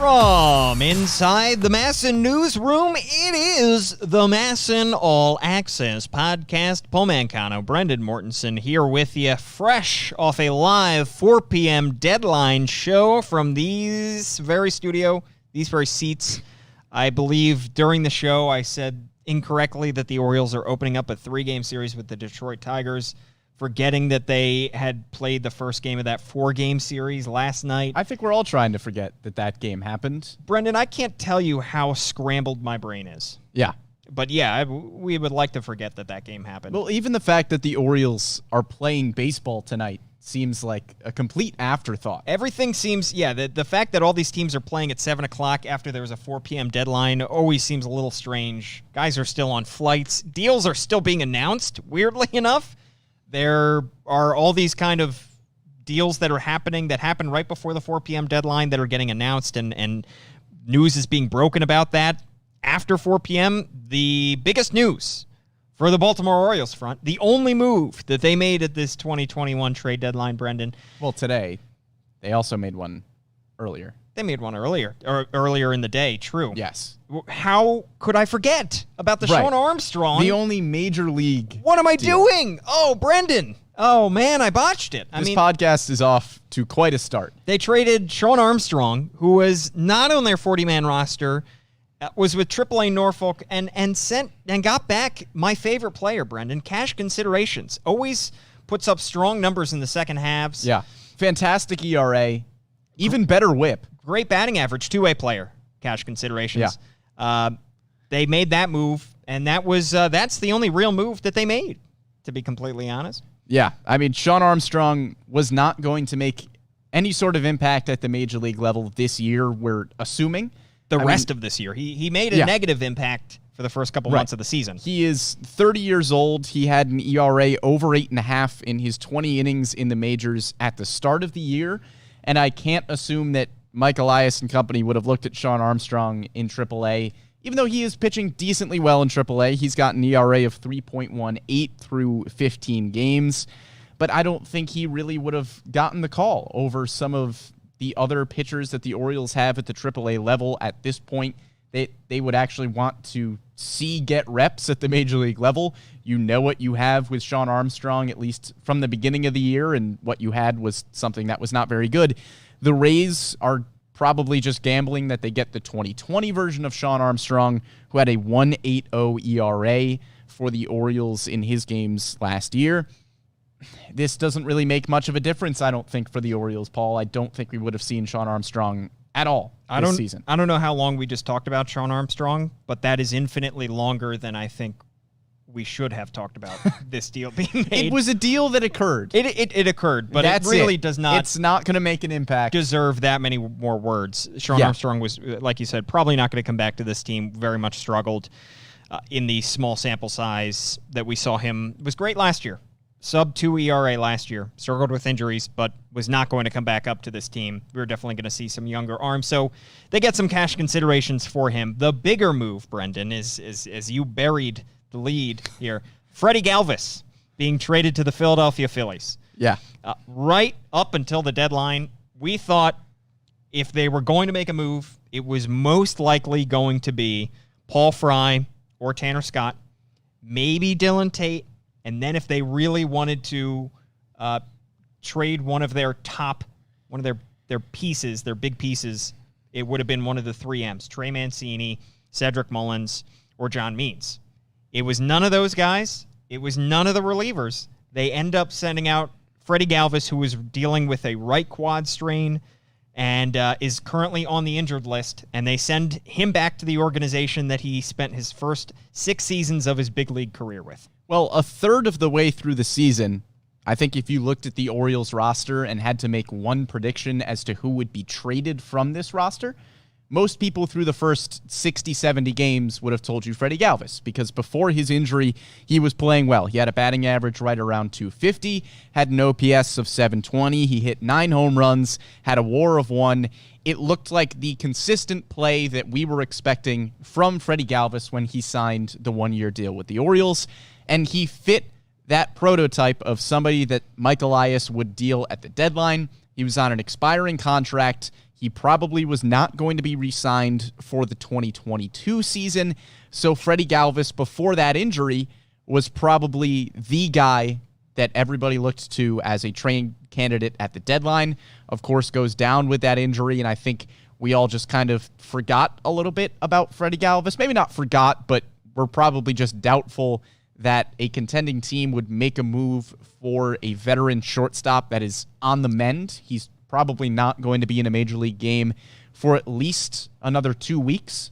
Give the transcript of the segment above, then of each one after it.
From inside the MASN newsroom, it is the MASN All Access Podcast. Paul Mancano, Brendan Mortensen here with you, fresh off a live 4 p.m. deadline show from these very seats. I believe during the show I said incorrectly that the Orioles are opening up a 3-game series with the Detroit Tigers, forgetting that they had played the first game of that 4-game series last night. I think we're all trying to forget that game happened. Brendan, I can't tell you how scrambled my brain is. Yeah. But yeah, we would like to forget that game happened. Well, even the fact that the Orioles are playing baseball tonight seems like a complete afterthought. Everything seems, the fact that all these teams are playing at 7 o'clock after there was a 4 p.m. deadline always seems a little strange. Guys are still on flights. Deals are still being announced, weirdly enough. There are all these kind of deals that happen right before the 4 p.m. deadline that are getting announced, and news is being broken about that after 4 p.m. The biggest news for the Baltimore Orioles front, the only move that they made at this 2021 trade deadline, Brendan. Well, today, they also made one earlier. They made one earlier in the day, true. Yes. How could I forget about the Sean Armstrong? The only major league What am I deal. doing? Oh, Brendan. Oh, man, I botched it. This podcast is off to quite a start. They traded Sean Armstrong, who was not on their 40-man roster, was with AAA Norfolk, and got back my favorite player, Brendan, cash considerations. Always puts up strong numbers in the second halves. Yeah. Fantastic ERA. Even better whip. Great batting average, two-way player, cash considerations. Yeah. They made that move, and that's the only real move that they made, to be completely honest. Yeah. I mean, Sean Armstrong was not going to make any sort of impact at the major league level this year, we're assuming. The rest of this year. He made a negative impact for the first couple months of the season. He is 30 years old. He had an ERA over 8.5 in his 20 innings in the majors at the start of the year, and I can't assume that Mike Elias and company would have looked at Sean Armstrong in AAA. Even though he is pitching decently well in AAA, he's got an ERA of 3.18 through 15 games. But I don't think he really would have gotten the call over some of the other pitchers that the Orioles have at the AAA level at this point. They would actually want to see get reps at the major league level. You know what you have with Sean Armstrong, at least from the beginning of the year, and what you had was something that was not very good. The Rays are probably just gambling that they get the 2020 version of Sean Armstrong, who had a 1.80 ERA for the Orioles in his games last year. This doesn't really make much of a difference, I don't think, for the Orioles, Paul. I don't think we would have seen Sean Armstrong at all this season. I don't know how long we just talked about Sean Armstrong, but that is infinitely longer than I think we should have talked about this deal being made. It was a deal that occurred. It occurred, but it really does not. It's not going to make an impact. Deserve that many more words. Sean Armstrong was, like you said, probably not going to come back to this team. Very much struggled in the small sample size that we saw him. It was great last year. Sub-2 ERA last year. Struggled with injuries, but was not going to come back up to this team. We were definitely going to see some younger arms. So they get some cash considerations for him. The bigger move, Brendan, is as you buried the lead here, Freddie Galvis being traded to the Philadelphia Phillies. Yeah. Right up until the deadline, we thought if they were going to make a move, it was most likely going to be Paul Fry or Tanner Scott, maybe Dylan Tate, and then if they really wanted to trade one of their pieces, their big pieces, it would have been one of the 3Ms, Trey Mancini, Cedric Mullins, or John Means. It was none of those guys. It was none of the relievers. They end up sending out Freddy Galvis, who is dealing with a right quad strain and is currently on the injured list, and they send him back to the organization that he spent his first 6 seasons of his big league career with. Well, a third of the way through the season, I think if you looked at the Orioles roster and had to make one prediction as to who would be traded from this roster, most people through the first 60, 70 games would have told you Freddie Galvis, because before his injury, he was playing well. He had a batting average right around 250, had an OPS of 720, he hit 9 home runs, had a WAR of 1. It looked like the consistent play that we were expecting from Freddie Galvis when he signed the 1-year deal with the Orioles, and he fit that prototype of somebody that Mike Elias would deal at the deadline. He was on an expiring contract. He probably was not going to be re-signed for the 2022 season. So Freddie Galvis, before that injury, was probably the guy that everybody looked to as a trade candidate at the deadline. Of course, goes down with that injury, and I think we all just kind of forgot a little bit about Freddie Galvis. Maybe not forgot, but we're probably just doubtful that a contending team would make a move for a veteran shortstop that is on the mend. He's probably not going to be in a major league game for at least another 2 weeks.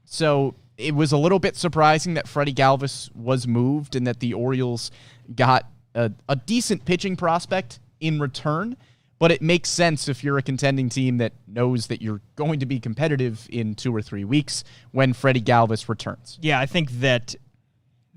So it was a little bit surprising that Freddie Galvis was moved and that the Orioles got a decent pitching prospect in return. But it makes sense if you're a contending team that knows that you're going to be competitive in 2 or 3 weeks when Freddie Galvis returns. Yeah, I think that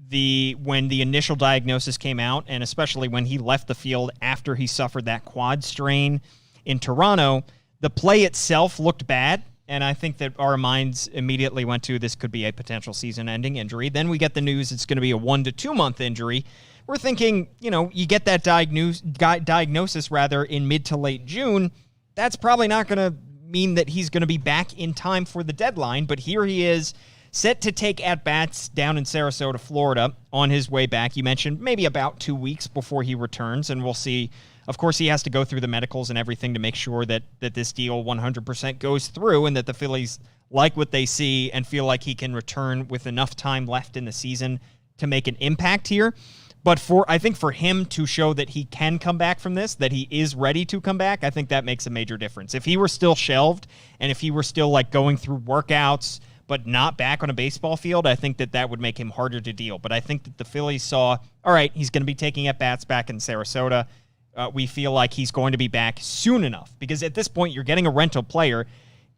when the initial diagnosis came out, and especially when he left the field after he suffered that quad strain in Toronto, the play itself looked bad, and I think that our minds immediately went to this could be a potential season-ending injury. Then we get the news it's going to be a 1 to 2 month injury. We're thinking, you get that diagnosis in mid to late June. That's probably not going to mean that he's going to be back in time for the deadline, but here he is, set to take at-bats down in Sarasota, Florida, on his way back. You mentioned maybe about 2 weeks before he returns, and we'll see. Of course, he has to go through the medicals and everything to make sure that this deal 100% goes through and that the Phillies like what they see and feel like he can return with enough time left in the season to make an impact here. But I think for him to show that he can come back from this, that he is ready to come back, I think that makes a major difference. If he were still shelved and if he were still going through workouts but not back on a baseball field, I think that would make him harder to deal. But I think that the Phillies saw, all right, he's going to be taking at-bats back in Sarasota. We feel like he's going to be back soon enough because at this point you're getting a rental player.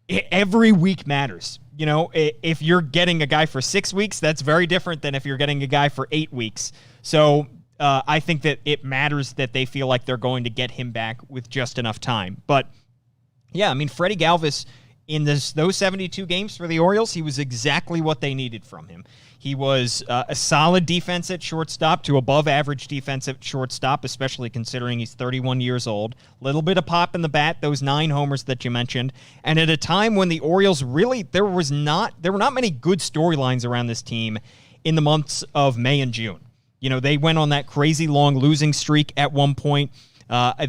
Every week matters. If you're getting a guy for 6 weeks, that's very different than if you're getting a guy for 8 weeks. So I think that it matters that they feel like they're going to get him back with just enough time. But, yeah, Freddie Galvis, in those 72 games for the Orioles, he was exactly what they needed from him. He was a solid defense at shortstop to above-average defense at shortstop, especially considering he's 31 years old. Little bit of pop in the bat, those 9 homers that you mentioned. And at a time when the Orioles really, there were not many good storylines around this team in the months of May and June. They went on that crazy long losing streak at one point.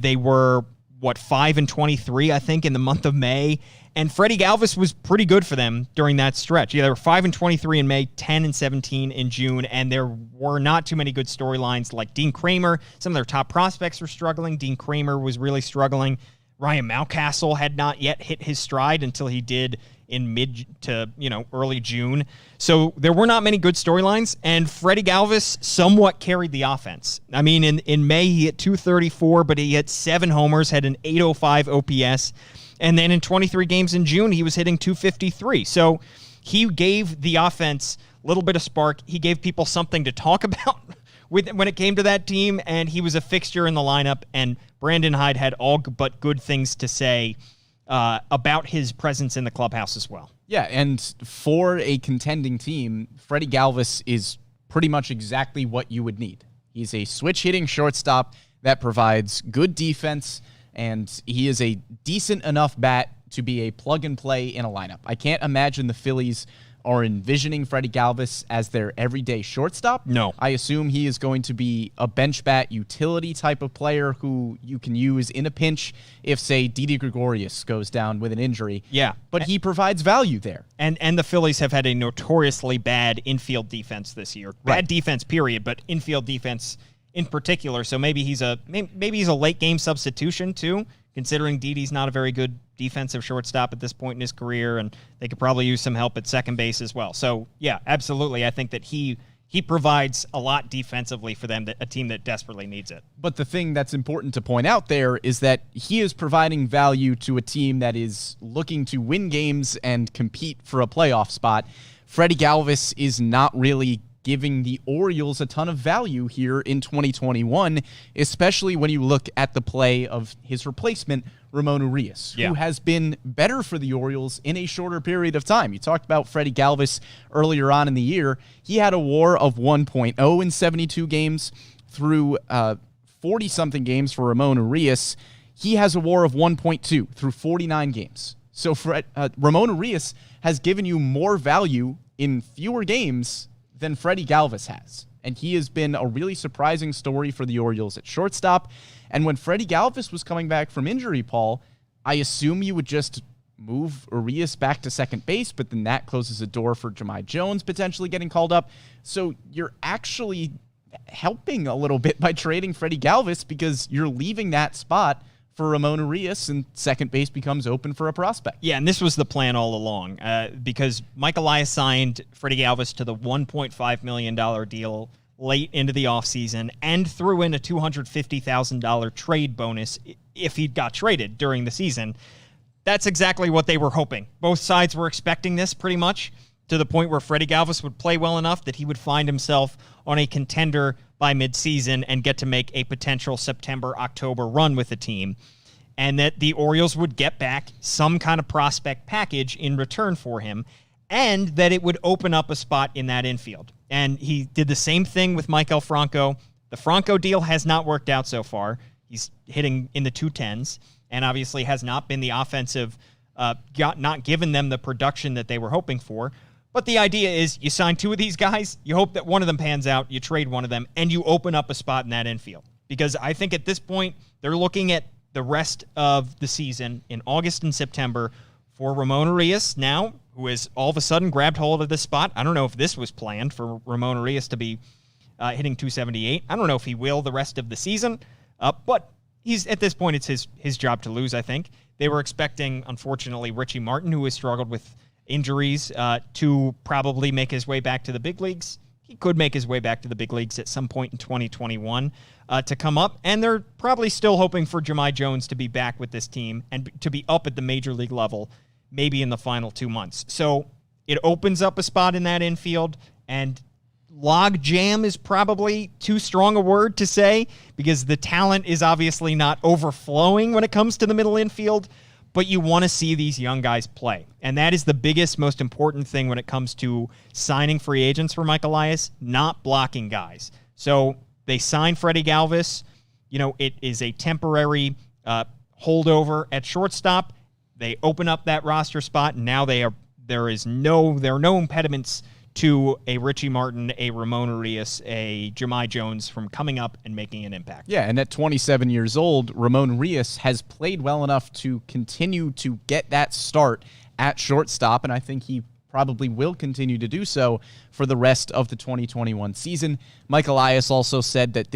They were, 5-23, I think, in the month of May. And Freddie Galvis was pretty good for them during that stretch. Yeah, they were 5-23 in May, 10-17 in June, and there were not too many good storylines like Dean Kramer. Some of their top prospects were struggling. Dean Kramer was really struggling. Ryan Mountcastle had not yet hit his stride until he did in mid to early June. So there were not many good storylines, and Freddie Galvis somewhat carried the offense. In May he hit .234, but he hit 7 homers, had an .805 OPS. And then in 23 games in June, he was hitting .253. So he gave the offense a little bit of spark. He gave people something to talk about when it came to that team, and he was a fixture in the lineup. And Brandon Hyde had all but good things to say about his presence in the clubhouse as well. Yeah, and for a contending team, Freddie Galvis is pretty much exactly what you would need. He's a switch-hitting shortstop that provides good defense, and he is a decent enough bat to be a plug-and-play in a lineup. I can't imagine the Phillies are envisioning Freddie Galvis as their everyday shortstop. No. I assume he is going to be a bench bat utility type of player who you can use in a pinch if, say, Didi Gregorius goes down with an injury. Yeah. But he provides value there. And the Phillies have had a notoriously bad infield defense this year. Bad defense, period, but infield defense in particular. So maybe he's a late game substitution too, considering Didi's not a very good defensive shortstop at this point in his career, and they could probably use some help at second base as well. So yeah, absolutely. I think that he provides a lot defensively for them, a team that desperately needs it. But the thing that's important to point out there is that he is providing value to a team that is looking to win games and compete for a playoff spot. Freddie Galvis is not really giving the Orioles a ton of value here in 2021, especially when you look at the play of his replacement, Ramon Urias, who has been better for the Orioles in a shorter period of time. You talked about Freddie Galvis earlier on in the year. He had a WAR of 1.0 in 72 games through 40-something games for Ramon Urias. He has a WAR of 1.2 through 49 games. So Ramon Urias has given you more value in fewer games than Freddie Galvis has. And he has been a really surprising story for the Orioles at shortstop. And when Freddie Galvis was coming back from injury, Paul, I assume you would just move Urias back to second base, but then that closes the door for Jahmai Jones potentially getting called up. So you're actually helping a little bit by trading Freddie Galvis because you're leaving that spot for Ramon Urias, and second base becomes open for a prospect. Yeah, and this was the plan all along because Mike Elias signed Freddie Galvis to the $1.5 million deal late into the offseason and threw in a $250,000 trade bonus if he got traded during the season. That's exactly what they were hoping. Both sides were expecting this pretty much, to the point where Freddie Galvis would play well enough that he would find himself on a contender by midseason and get to make a potential September-October run with the team, and that the Orioles would get back some kind of prospect package in return for him, and that it would open up a spot in that infield. And he did the same thing with Maikel Franco. The Franco deal has not worked out so far. He's hitting in the 210s, and obviously has not been the offensive, not given them the production that they were hoping for. But the idea is you sign two of these guys, you hope that one of them pans out, you trade one of them, and you open up a spot in that infield. Because I think at this point, they're looking at the rest of the season in August and September for Ramon Urias now, who has all of a sudden grabbed hold of this spot. I don't know if this was planned for Ramon Urias to be hitting 278. I don't know if he will the rest of the season, but he's at this point, it's his job to lose, I think. They were expecting, unfortunately, Richie Martin, who has struggled with injuries, to probably make his way back to the big leagues. He could make his way back to the big leagues at some point in 2021 to come up, and they're probably still hoping for Jahmai Jones to be back with this team and to be up at the major league level maybe in the final 2 months. So it opens up a spot in that infield, and log jam is probably too strong a word to say because the talent is obviously not overflowing when it comes to the middle infield, but you want to see these young guys play. And that is the biggest, most important thing when it comes to signing free agents for Mike Elias, not blocking guys. So they signed Freddie Galvis. You know, it is a temporary holdover at shortstop. They open up that roster spot, and now there are no impediments to a Richie Martin, a Ramon Urias, a Jahmai Jones from coming up and making an impact. Yeah, and at 27 years old, Ramon Urias has played well enough to continue to get that start at shortstop, and I think he probably will continue to do so for the rest of the 2021 season. Mike Elias also said that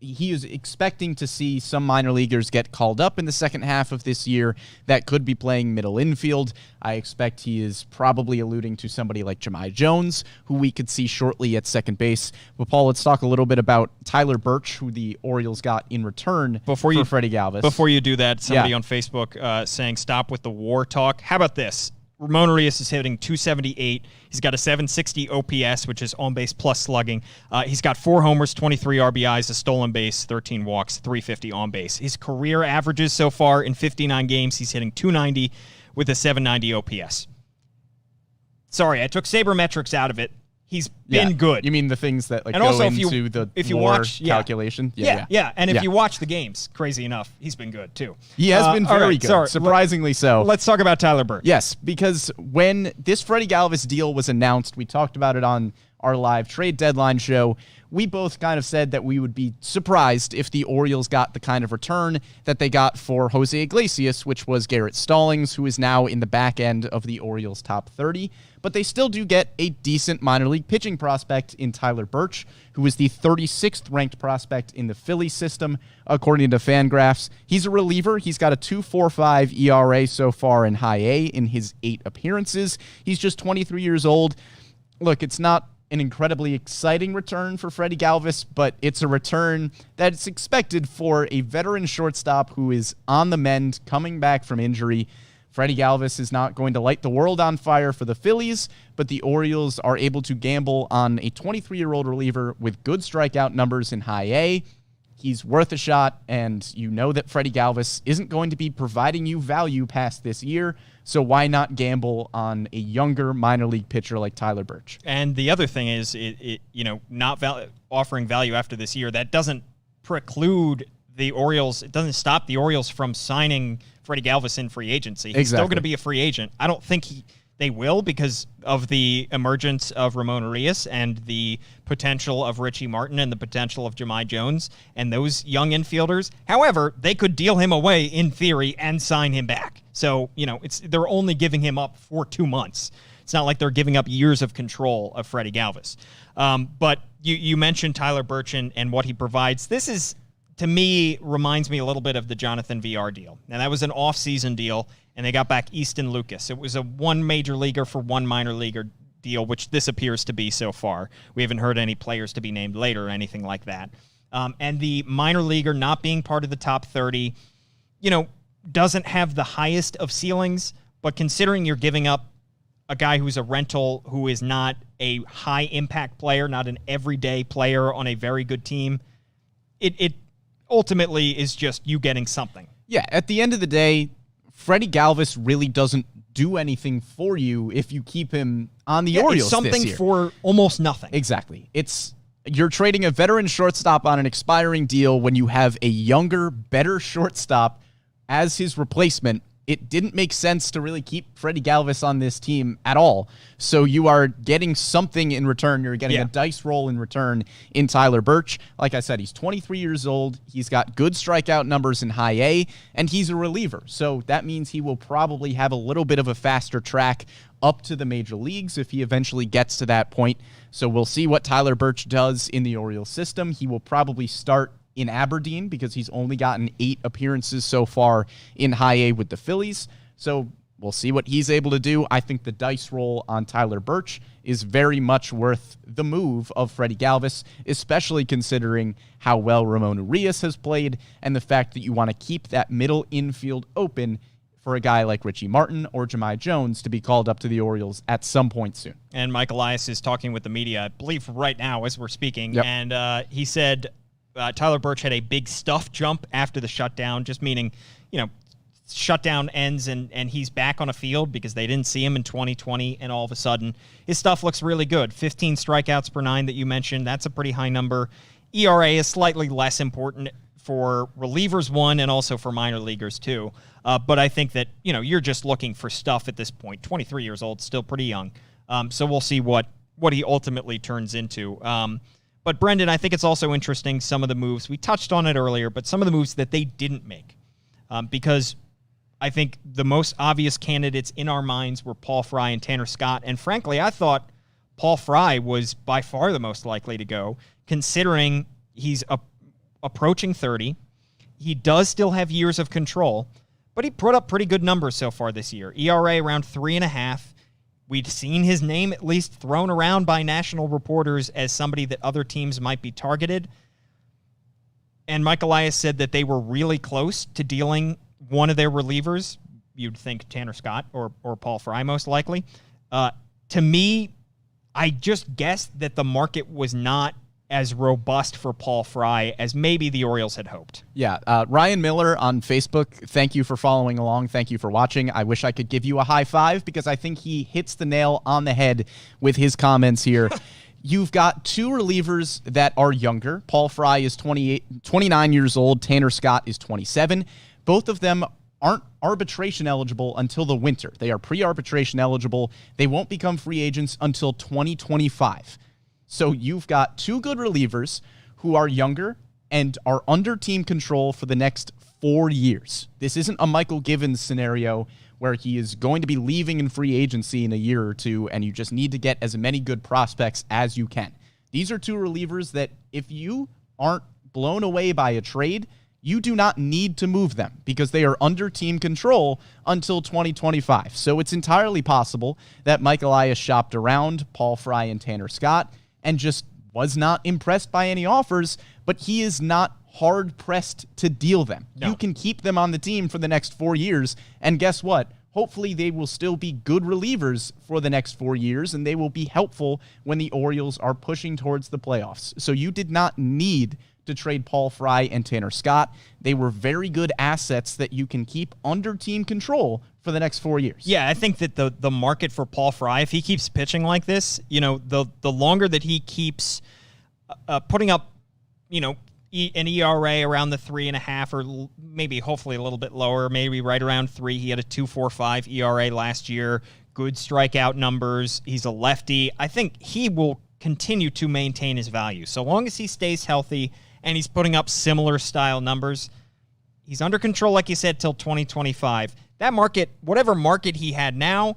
he is expecting to see some minor leaguers get called up in the second half of this year that could be playing middle infield. I expect he is probably alluding to somebody like Jahmai Jones, who we could see shortly at second base. But Paul, let's talk a little bit about Tyler Burch, who the Orioles got in return for Freddie Galvis. Before you do that, somebody on Facebook saying stop with the war talk. How about this? Ramon Urias is hitting 278. He's got a 760 OPS, which is on-base plus slugging. He's got 4 homers, 23 RBIs, a stolen base, 13 walks, 350 on-base. His career averages so far in 59 games, he's hitting 290 with a 790 OPS. Sorry, I took sabermetrics out of it. He's been good. You mean the things that and go also into the WAR calculation? Yeah. And if you watch the games, crazy enough, he's been good too. He has been very good, surprisingly so. Let's talk about Tyler Burch. Yes, because when this Freddie Galvis deal was announced, we talked about it on our live trade deadline show. We both kind of said that we would be surprised if the Orioles got the kind of return that they got for Jose Iglesias, which was Garrett Stallings, who is now in the back end of the Orioles' top 30. But they still do get a decent minor league pitching prospect in Tyler Burch, who is the 36th ranked prospect in the Phillies system, according to Fangraphs. He's a reliever. He's got a 2.45 ERA so far in high A in his 8 appearances. He's just 23 years old. Look, it's not an incredibly exciting return for Freddie Galvis, but it's a return that's expected for a veteran shortstop who is on the mend, coming back from injury. Freddie Galvis is not going to light the world on fire for the Phillies, but the Orioles are able to gamble on a 23-year-old reliever with good strikeout numbers in high A. He's worth a shot, and you know that Freddie Galvis isn't going to be providing you value past this year, so why not gamble on a younger minor league pitcher like Tyler Burch? And the other thing is, not offering value after this year, that doesn't preclude the Orioles. It doesn't stop the Orioles from Freddie Galvis in free agency. He's still going to be a free agent. I don't think they will because of the emergence of Ramon Urias and the potential of Richie Martin and the potential of Jahmai Jones and those young infielders. However, they could deal him away in theory and sign him back. So, they're only giving him up for 2 months. It's not like they're giving up years of control of Freddie Galvis. But you mentioned Tyler Burch and what he provides. This is, to me, reminds me a little bit of the Jonathan VR deal. Now, that was an off-season deal, and they got back Easton Lucas. It was a one major leaguer for one minor leaguer deal, which this appears to be so far. We haven't heard any players to be named later or anything like that. And the minor leaguer not being part of the top 30, doesn't have the highest of ceilings, but considering you're giving up a guy who's a rental, who is not a high-impact player, not an everyday player on a very good team, it ultimately is just you getting something. Yeah, at the end of the day, Freddie Galvis really doesn't do anything for you if you keep him on the Orioles it's something this year. For almost nothing. Exactly. You're trading a veteran shortstop on an expiring deal when you have a younger, better shortstop as his replacement. It didn't make sense to really keep Freddie Galvis on this team at all. So you are getting something in return. You're getting a dice roll in return in Tyler Burch. Like I said, he's 23 years old. He's got good strikeout numbers in high A, and he's a reliever. So that means he will probably have a little bit of a faster track up to the major leagues if he eventually gets to that point. So we'll see what Tyler Burch does in the Orioles system. He will probably start in Aberdeen because he's only gotten 8 appearances so far in high A with the Phillies. So we'll see what he's able to do. I think the dice roll on Tyler Burch is very much worth the move of Freddie Galvis, especially considering how well Ramon Urias has played and the fact that you want to keep that middle infield open for a guy like Richie Martin or Jahmai Jones to be called up to the Orioles at some point soon. And Mike Elias is talking with the media, I believe right now as we're speaking, and he said Tyler Burch had a big stuff jump after the shutdown, just meaning, shutdown ends and he's back on a field because they didn't see him in 2020, and all of a sudden his stuff looks really good. 15 strikeouts per 9 that you mentioned, that's a pretty high number. ERA is slightly less important for relievers, one, and also for minor leaguers, two. But I think that, you're just looking for stuff at this point. 23 years old, still pretty young. So we'll see what he ultimately turns into. But, Brendan, I think it's also interesting, some of the moves. We touched on it earlier, but some of the moves that they didn't make. Because I think the most obvious candidates in our minds were Paul Fry and Tanner Scott. And, frankly, I thought Paul Fry was by far the most likely to go, considering he's approaching 30. He does still have years of control, but he put up pretty good numbers so far this year. ERA around 3.5. We'd seen his name at least thrown around by national reporters as somebody that other teams might be targeted. And Mike Elias said that they were really close to dealing one of their relievers. You'd think Tanner Scott or Paul Fry most likely. To me, I just guessed that the market was not as robust for Paul Fry as maybe the Orioles had hoped. Yeah, Ryan Miller on Facebook, thank you for following along. Thank you for watching. I wish I could give you a high five because I think he hits the nail on the head with his comments here. You've got 2 relievers that are younger. Paul Fry is 29 years old. Tanner Scott is 27. Both of them aren't arbitration eligible until the winter. They are pre-arbitration eligible. They won't become free agents until 2025. So you've got 2 good relievers who are younger and are under team control for the next 4 years. This isn't a Michael Givens scenario where he is going to be leaving in free agency in a year or two, and you just need to get as many good prospects as you can. These are 2 relievers that if you aren't blown away by a trade, you do not need to move them because they are under team control until 2025. So it's entirely possible that Mike Elias shopped around Paul Fry and Tanner Scott and just was not impressed by any offers, but he is not hard-pressed to deal them. No. You can keep them on the team for the next 4 years, and guess what? Hopefully they will still be good relievers for the next 4 years, and they will be helpful when the Orioles are pushing towards the playoffs. So you did not need to trade Paul Fry and Tanner Scott. They were very good assets that you can keep under team control for the next 4 years. Yeah, I think that the market for Paul Fry, if he keeps pitching like this, the longer that he keeps putting up, an ERA around the 3.5, or maybe hopefully a little bit lower, maybe right around 3. He had a 2.45 ERA last year. Good strikeout numbers. He's a lefty. I think he will continue to maintain his value. So long as he stays healthy and he's putting up similar style numbers, he's under control, like you said, till 2025. That market, whatever market he had now,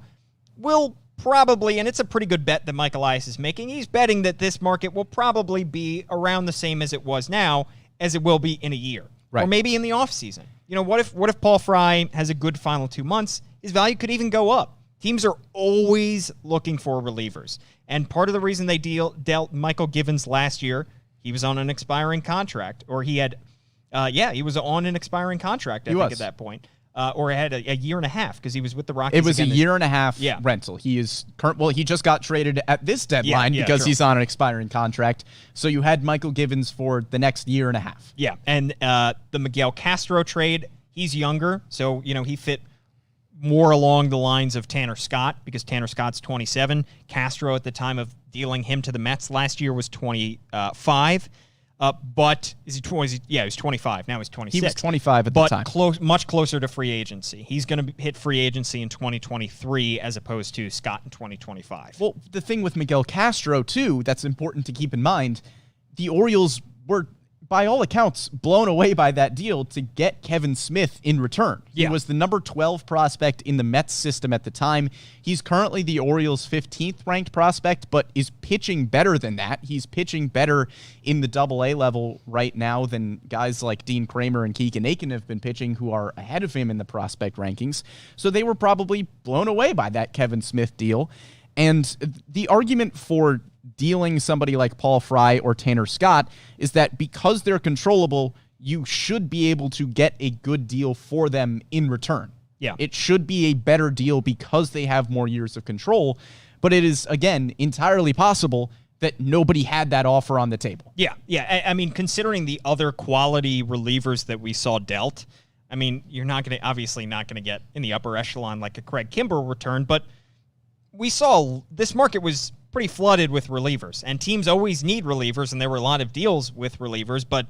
will probably, and it's a pretty good bet that Mike Elias is making, he's betting that this market will probably be around the same as it was now as it will be in a year. Right. Or maybe in the offseason. You know, what if Paul Fry has a good final 2 months? His value could even go up. Teams are always looking for relievers. And part of the reason they dealt Michael Givens last year, he was on an expiring contract, or he had, he was on an expiring contract, I think, at that point. Or had a year and a half because he was with the Rockies. It was a year and a half rental. He is he just got traded at this deadline because he's on an expiring contract. So you had Michael Givens for the next year and a half. Yeah, and the Miguel Castro trade, he's younger, so he fit more along the lines of Tanner Scott because Tanner Scott's 27. Castro at the time of dealing him to the Mets last year was 25. But he was 25. Now he's 26. He was 25 at the time. But much closer to free agency. He's going to hit free agency in 2023 as opposed to Scott in 2025. Well, the thing with Miguel Castro, too, that's important to keep in mind, the Orioles were, by all accounts, blown away by that deal to get Kevin Smith in return. He was the number 12 prospect in the Mets system at the time. He's currently the Orioles' 15th ranked prospect, but is pitching better than that. He's pitching better in the AA level right now than guys like Dean Kramer and Keegan Aiken have been pitching, who are ahead of him in the prospect rankings. So they were probably blown away by that Kevin Smith deal. And the argument for dealing somebody like Paul Fry or Tanner Scott is that because they're controllable, you should be able to get a good deal for them in return. Yeah. It should be a better deal because they have more years of control, but it is, again, entirely possible that nobody had that offer on the table. Yeah. I mean, considering the other quality relievers that we saw dealt, I mean, you're obviously not going to get in the upper echelon like a Craig Kimbrell return, but we saw this market was pretty flooded with relievers, and teams always need relievers, and there were a lot of deals with relievers, but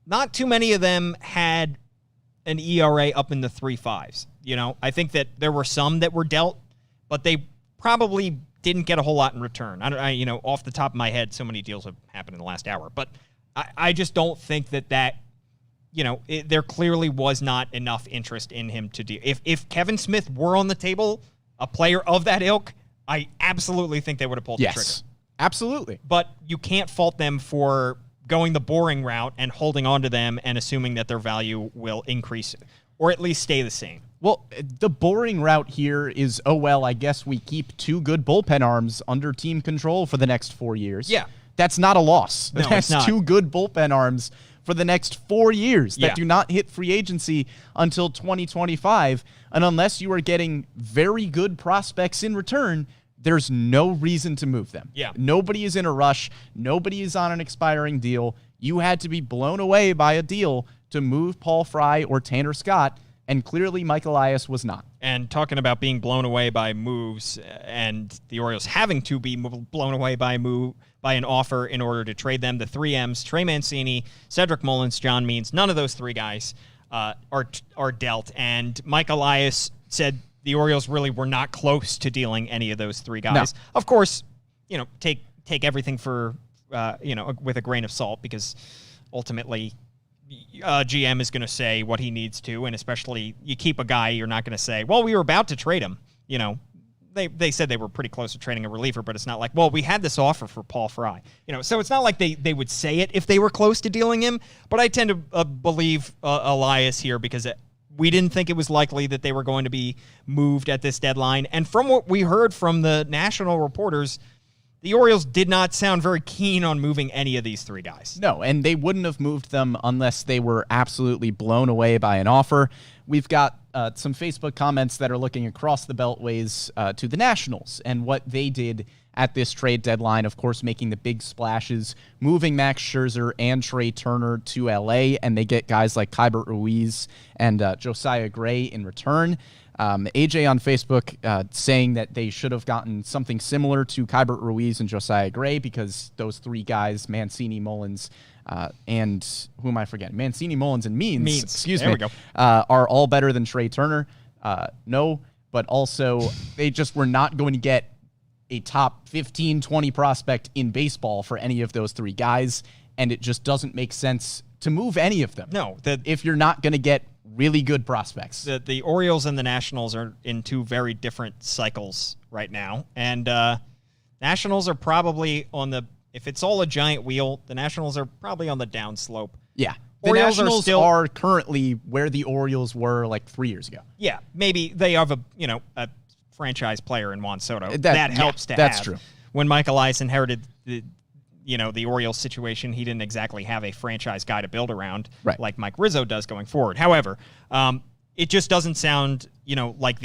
not too many of them had an ERA up in the 3.5s. I think that there were some that were dealt, but they probably didn't get a whole lot in return. Off the top of my head, so many deals have happened in the last hour, but I just don't think that there clearly was not enough interest in him to do. If Kevin Smith were on the table, a player of that ilk, I absolutely think they would have pulled the trigger. Yes, absolutely. But you can't fault them for going the boring route and holding on to them and assuming that their value will increase or at least stay the same. Well, the boring route here is, I guess we keep 2 good bullpen arms under team control for the next 4 years. Yeah. That's not a loss. No, That's it's not. 2 good bullpen arms for the next 4 years that do not hit free agency until 2025. And unless you are getting very good prospects in return, there's no reason to move them. Yeah. Nobody is in a rush. Nobody is on an expiring deal. You had to be blown away by a deal to move Paul Fry or Tanner Scott, and clearly Mike Elias was not. And talking about being blown away by moves and the Orioles having to be blown away by an offer in order to trade them, the 3 M's, Trey Mancini, Cedric Mullins, John Means, none of those 3 guys are dealt. And Mike Elias said the Orioles really were not close to dealing any of those 3 guys. No. Of course, take everything for with a grain of salt, because ultimately GM is going to say what he needs to, and especially you keep a guy, you're not going to say, well, we were about to trade him. They said they were pretty close to trading a reliever, but it's not like, well, we had this offer for Paul Fry. So it's not like they would say it if they were close to dealing him, but I tend to believe Elias here because we didn't think it was likely that they were going to be moved at this deadline. And from what we heard from the national reporters, the Orioles did not sound very keen on moving any of these 3 guys. No, and they wouldn't have moved them unless they were absolutely blown away by an offer. We've got some Facebook comments that are looking across the beltways to the Nationals and what they did at this trade deadline, of course, making the big splashes, moving Max Scherzer and Trey Turner to L.A., and they get guys like Keibert Ruiz and Josiah Gray in return. AJ on Facebook saying that they should have gotten something similar to Keibert Ruiz and Josiah Gray because those 3 guys, Mancini, Mullins, and who am I forgetting? Mancini, Mullins, and Means. Excuse there me. We go. Are all better than Trey Turner. No, but also they just were not going to get a top 15, 20 prospect in baseball for any of those three guys, and it just doesn't make sense to move any of them. No. If you're not going to get really good prospects. The Orioles and the Nationals are in two very different cycles right now, and Nationals are probably if it's all a giant wheel, the Nationals are probably on the downslope. Yeah. The Orioles Nationals are currently where the Orioles were like 3 years ago. Yeah, maybe they have a franchise player in Juan Soto. That helps to have. That's true. When Mike Elias inherited the Orioles situation, he didn't exactly have a franchise guy to build around like Mike Rizzo does going forward. However, it just doesn't sound, like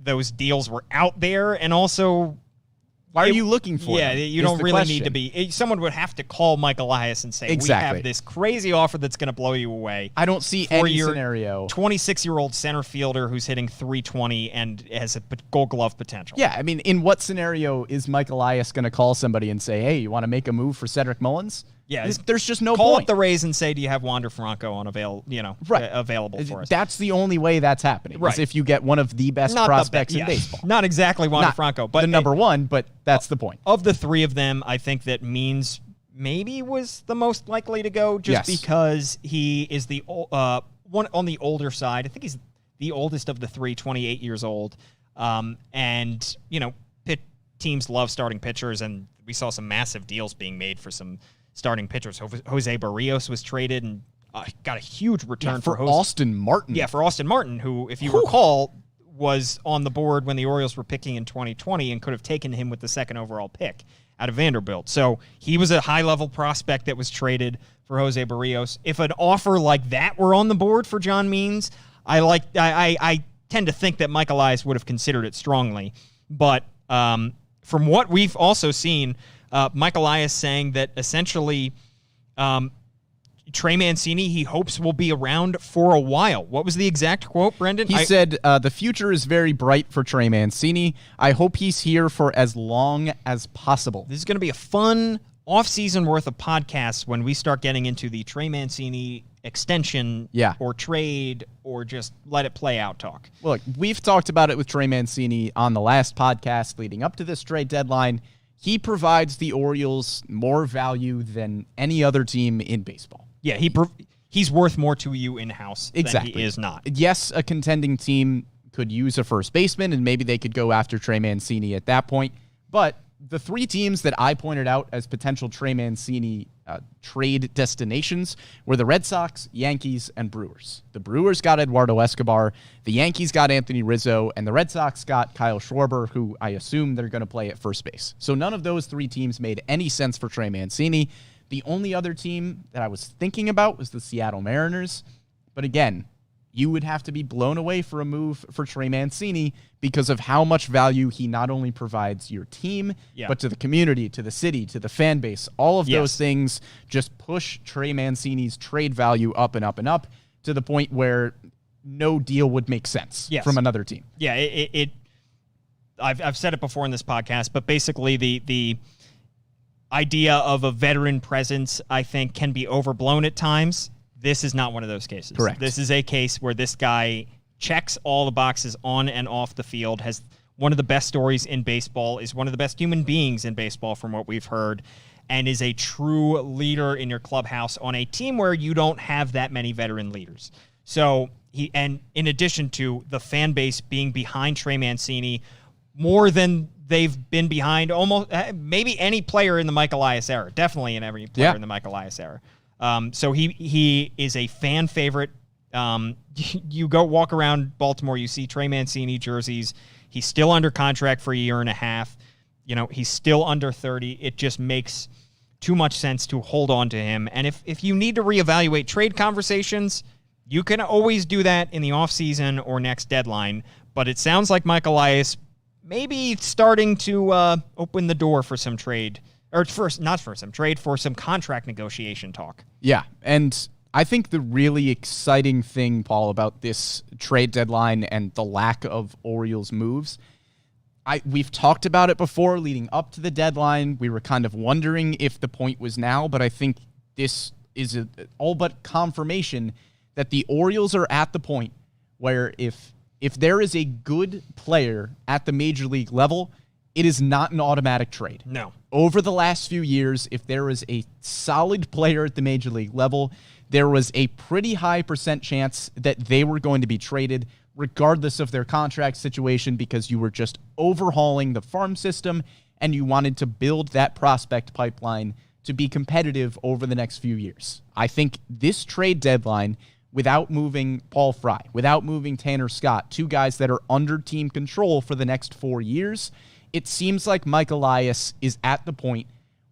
those deals were out there, and also why are you looking for them? You don't really need to be. Someone would have to call Mike Elias and say, we have this crazy offer that's going to blow you away. I don't see any scenario. 26-year-old center fielder who's hitting .320 and has a Gold Glove potential. Yeah, I mean, in what scenario is Mike Elias going to call somebody and say, hey, you want to make a move for Cedric Mullins? Yeah, there's just no call point. up the Rays and say, do you have Wander Franco on available for us? That's the only way that's happening. Is if you get one of the best prospects in baseball. Not exactly Wander Franco, but the number one, but that's the point. Of the three of them, I think that Means maybe was the most likely to go, just because he is the one on the older side. I think he's the oldest of the three, 28 years old. And teams love starting pitchers, and we saw some massive deals being made for some starting pitchers. Jose Barrios was traded and got a huge return for Austin Martin. Yeah, for Austin Martin, who, if you recall, was on the board when the Orioles were picking in 2020 and could have taken him with the second overall pick out of Vanderbilt. So he was a high-level prospect that was traded for Jose Barrios. If an offer like that were on the board for John Means, I tend to think that Mike Elias would have considered it strongly. But from what we've also seen, Mike Elias saying that essentially Trey Mancini, he hopes, will be around for a while. What was the exact quote, Brendan? He said, the future is very bright for Trey Mancini. I hope he's here for as long as possible. This is going to be a fun off-season worth of podcasts when we start getting into the Trey Mancini extension or trade or just let it play out talk. Look, we've talked about it with Trey Mancini on the last podcast leading up to this trade deadline. He provides the Orioles more value than any other team in baseball. Yeah, he's worth more to you in-house than he is not. Yes, a contending team could use a first baseman, and maybe they could go after Trey Mancini at that point. But the three teams that I pointed out as potential Trey Mancini trade destinations were the Red Sox, Yankees, and Brewers. The Brewers got Eduardo Escobar, the Yankees got Anthony Rizzo, and the Red Sox got Kyle Schwarber, who I assume they're going to play at first base. So none of those three teams made any sense for Trey Mancini. The only other team that I was thinking about was the Seattle Mariners. But again, you would have to be blown away for a move for Trey Mancini because of how much value he not only provides your team, but to the community, to the city, to the fan base. All of those things just push Trey Mancini's trade value up and up and up to the point where no deal would make sense from another team. Yeah, I've said it before in this podcast, but basically the idea of a veteran presence, I think, can be overblown at times. This is not one of those cases. Correct. This is a case where this guy checks all the boxes on and off the field, has one of the best stories in baseball, is one of the best human beings in baseball from what we've heard, and is a true leader in your clubhouse on a team where you don't have that many veteran leaders. So and in addition to the fan base being behind Trey Mancini more than they've been behind almost maybe any player in the Mike Elias era, definitely in every player in the Mike Elias era. So he is a fan favorite. You go walk around Baltimore, you see Trey Mancini jerseys. He's still under contract for a year and a half. He's still under 30. It just makes too much sense to hold on to him. And if you need to reevaluate trade conversations, you can always do that in the offseason or next deadline. But it sounds like Mike Elias maybe starting to open the door for some trade. Or not for some trade, for some contract negotiation talk. Yeah, and I think the really exciting thing, Paul, about this trade deadline and the lack of Orioles moves, we've talked about it before leading up to the deadline. We were kind of wondering if the point was now, but I think this is all but confirmation that the Orioles are at the point where if there is a good player at the major league level, it is not an automatic trade. No. Over the last few years, if there was a solid player at the major league level, there was a pretty high % chance that they were going to be traded regardless of their contract situation, because you were just overhauling the farm system and you wanted to build that prospect pipeline to be competitive over the next few years. I think this trade deadline, without moving Paul Fry, without moving Tanner Scott, two guys that are under team control for the next 4 years, it seems like Mike Elias is at the point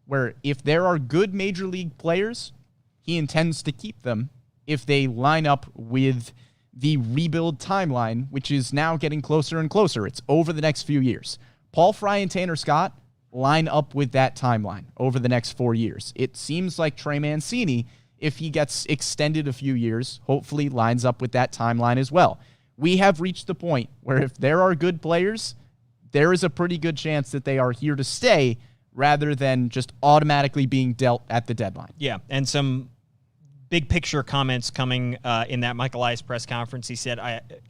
where if there are good major league players, he intends to keep them if they line up with the rebuild timeline, which is now getting closer and closer. It's over the next few years. Paul Fry and Tanner Scott line up with that timeline over the next 4 years. It seems like Trey Mancini, if he gets extended a few years, hopefully lines up with that timeline as well. We have reached the point where if there are good players, there is a pretty good chance that they are here to stay rather than just automatically being dealt at the deadline. Yeah, and some big picture comments coming in that Mike Elias press conference. He said,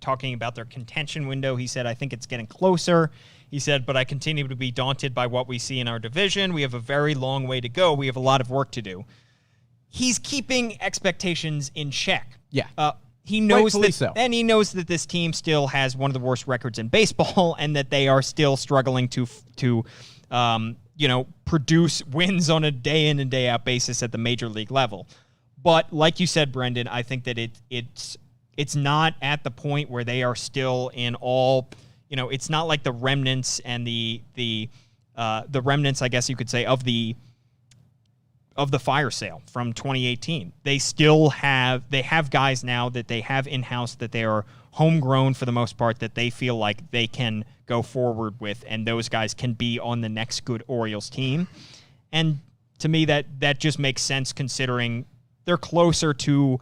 talking about their contention window, he said, I think it's getting closer. He said, but I continue to be daunted by what we see in our division. We have a very long way to go. We have a lot of work to do. He's keeping expectations in check. Yeah. He knows Rightfully that, so. and he knows that this team still has one of the worst records in baseball, and that they are still struggling to produce wins on a day in and day out basis at the major league level. But like you said, Brendan, I think that it's not at the point where they are still in all. It's not like the remnants and the remnants, I guess you could say, of the fire sale from 2018. They have guys now that they have in-house that they are homegrown for the most part, that they feel like they can go forward with, and those guys can be on the next good Orioles team. And to me, that just makes sense considering they're closer to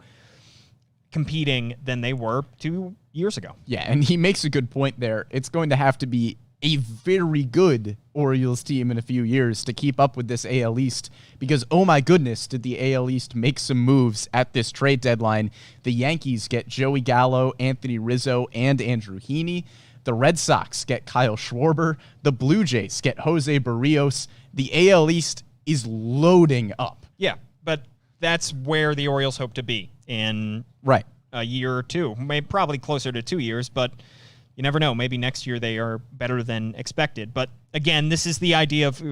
competing than they were 2 years ago. Yeah, and he makes a good point there. It's going to have to be a very good Orioles team in a few years to keep up with this AL East, because, oh my goodness, did the AL East make some moves at this trade deadline. The Yankees get Joey Gallo, Anthony Rizzo, and Andrew Heaney. The Red Sox get Kyle Schwarber. The Blue Jays get Jose Barrios. The AL East is loading up. Yeah, but that's where the Orioles hope to be in a year or two. Maybe probably closer to 2 years, but you never know. Maybe next year they are better than expected. But again, this is the idea of,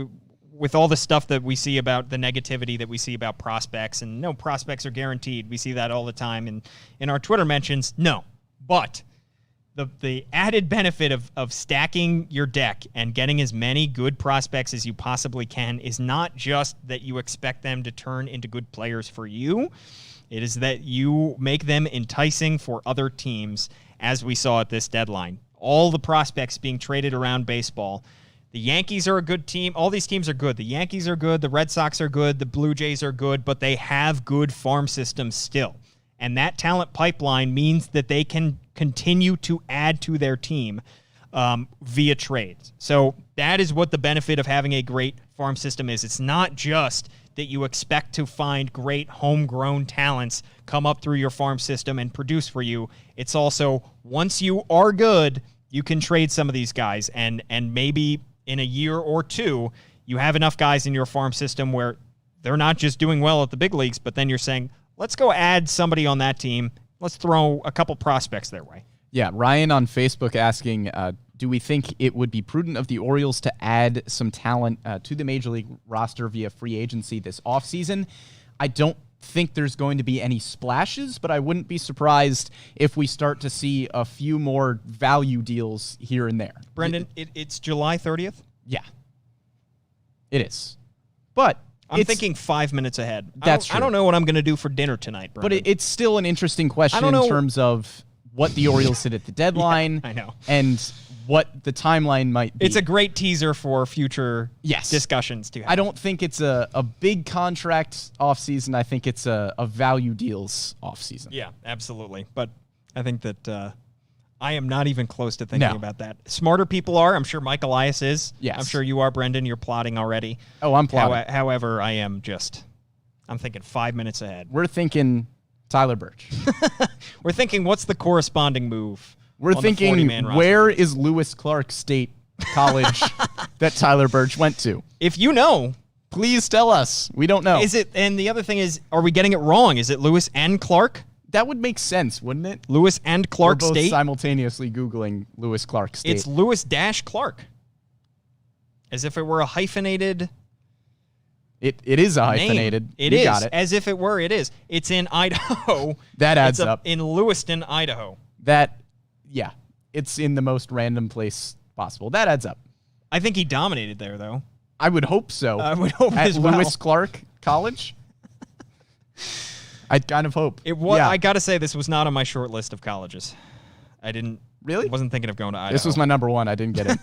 with all the stuff that we see about the negativity that we see about prospects, and no prospects are guaranteed. We see that all the time in our Twitter mentions. No, but the added benefit of stacking your deck and getting as many good prospects as you possibly can is not just that you expect them to turn into good players for you. It is that you make them enticing for other teams, as we saw at this deadline. All the prospects being traded around baseball. The Yankees are a good team. All these teams are good. The Yankees are good. The Red Sox are good. The Blue Jays are good, but they have good farm systems still. And that talent pipeline means that they can continue to add to their team via trades. So that is what the benefit of having a great farm system is. It's not just that you expect to find great homegrown talents come up through your farm system and produce for you. It's also, once you are good, you can trade some of these guys. And maybe in a year or two, you have enough guys in your farm system where they're not just doing well at the big leagues, but then you're saying, let's go add somebody on that team. Let's throw a couple prospects their way. Yeah, Ryan on Facebook asking, do we think it would be prudent of the Orioles to add some talent to the Major League roster via free agency this offseason? I don't think there's going to be any splashes, but I wouldn't be surprised if we start to see a few more value deals here and there. Brendan, it's July 30th? Yeah, it is. But I'm thinking 5 minutes ahead. That's true. I don't know what I'm going to do for dinner tonight, Brendan. But it's still an interesting question in terms of what the Orioles did at the deadline. Yeah, I know. And what the timeline might be. It's a great teaser for future discussions to have. I don't think it's a big contract offseason. I think it's a value deals offseason. Yeah, absolutely. But I think that I am not even close to thinking about that. Smarter people are. I'm sure Mike Elias is. Yes. I'm sure you are, Brendan. You're plotting already. Oh, I'm plotting. However, I'm I'm thinking 5 minutes ahead. We're thinking Tyler Burch. We're thinking what's the corresponding move? We're thinking where is Lewis Clark State College that Tyler Burch went to? If you know, please tell us. We don't know. Is it? And the other thing is, are we getting it wrong? Is it Lewis and Clark? That would make sense, wouldn't it? Lewis and Clark We're both State? simultaneously Googling Lewis Clark State. It's Lewis-Clark. As if it were a hyphenated It is a hyphenated. Name. It you is. got it. As if it were, it is. It's in Idaho. That adds up. In Lewiston, Idaho. Yeah. It's in the most random place possible. That adds up. I think he dominated there, though. I would hope so. I would hope at as well. Lewis Clark College? I'd kind of hope. It was. Yeah. I got to say, this was not on my short list of colleges. I didn't. Really? Wasn't thinking of going to Idaho. This was my number one. I didn't get it.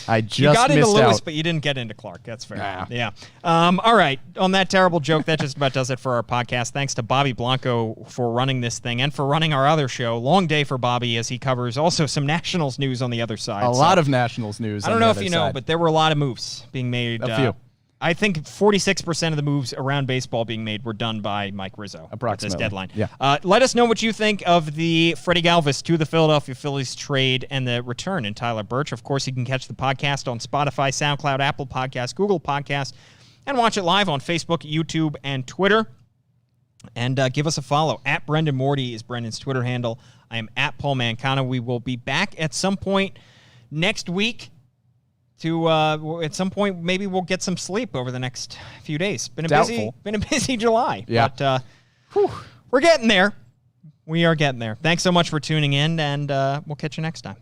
I just You got into missed Lewis, out. but you didn't get into Clark. That's fair. Nah. Yeah. All right. On that terrible joke, that just about does it for our podcast. Thanks to Bobby Blanco for running this thing and for running our other show. Long day for Bobby as he covers also some Nationals news on the other side. A lot of Nationals news. I don't know if you know, but there were a lot of moves being made. A few. I think 46% of the moves around baseball being made were done by Mike Rizzo at this deadline. Yeah. Let us know what you think of the Freddie Galvis to the Philadelphia Phillies trade and the return in Tyler Burch. Of course, you can catch the podcast on Spotify, SoundCloud, Apple Podcasts, Google Podcasts, and watch it live on Facebook, YouTube, and Twitter. And give us a follow. At Brendan Morty is Brendan's Twitter handle. I am at Paul Mancano. We will be back at some point next week. At some point, maybe we'll get some sleep over the next few days. Been a busy July. Yeah. But we're getting there. We are getting there. Thanks so much for tuning in, and we'll catch you next time.